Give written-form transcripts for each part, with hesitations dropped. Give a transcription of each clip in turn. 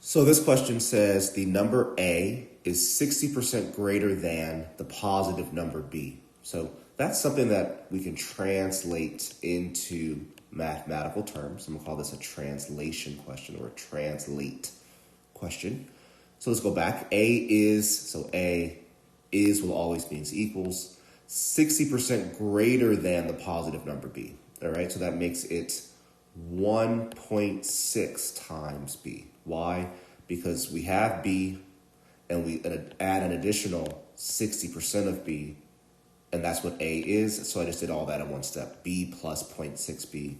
So this question says the number A is 60% greater than the positive number B. So that's something that we can translate into mathematical terms. I'm going to call this a translation question or a translate question. So let's go back. A is will always means equals 60% greater than the positive number B. All right, so that makes it 1.6 times B. Why? Because we have B and we add an additional 60% of B, and that's what A is. So I just did all that in one step. B plus 0.6B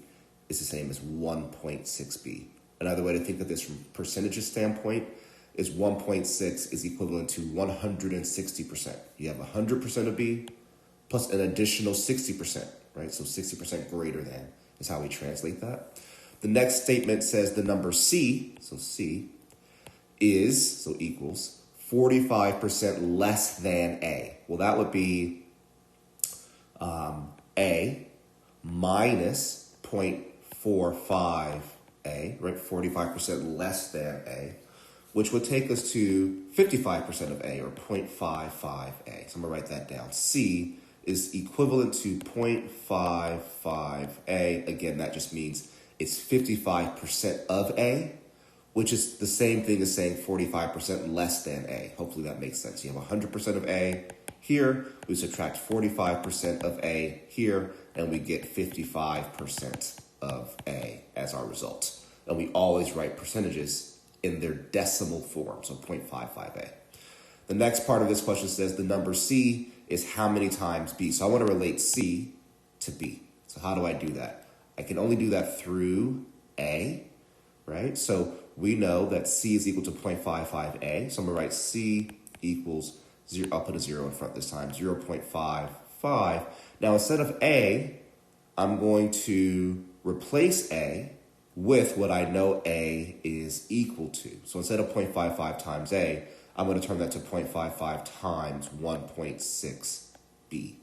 is the same as 1.6B. Another way to think of this from percentages standpoint is 1.6 is equivalent to 160%. You have 100% of B plus an additional 60%, right? So 60% greater than is how we translate that. The next statement says the number C, so C, is, so equals, 45% less than A. Well, that would be A minus 0.45A, right? 45% less than A, which would take us to 55% of A, or 0.55A. So I'm going to write that down. C is equivalent to 0.55A. Again, that just means it's 55% of A, which is the same thing as saying 45% less than A. Hopefully that makes sense. You have 100% of A here, we subtract 45% of A here, and we get 55% of A as our result. And we always write percentages in their decimal form, so 0.55A. The next part of this question says the number C is how many times B. So I want to relate C to B. So how do I do that? I can only do that through A, right? So we know that C is equal to 0.55A. So I'm going to write C equals 0. I'll put a 0 in front this time, 0.55. Now instead of A, I'm going to replace A with what I know A is equal to. So instead of 0.55 times A, I'm going to turn that to 0.55 times 1.6B.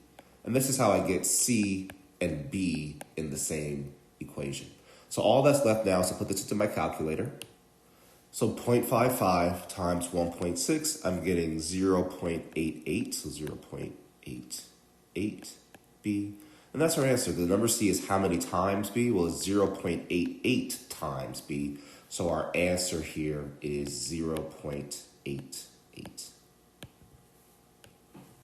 And this is how I get C and B in the same equation. So all that's left now is to put this into my calculator. So 0.55 times 1.6, I'm getting 0.88, so 0.88B. And that's our answer. The number C is how many times B? Well, it's 0.88 times B. So our answer here is 0.88.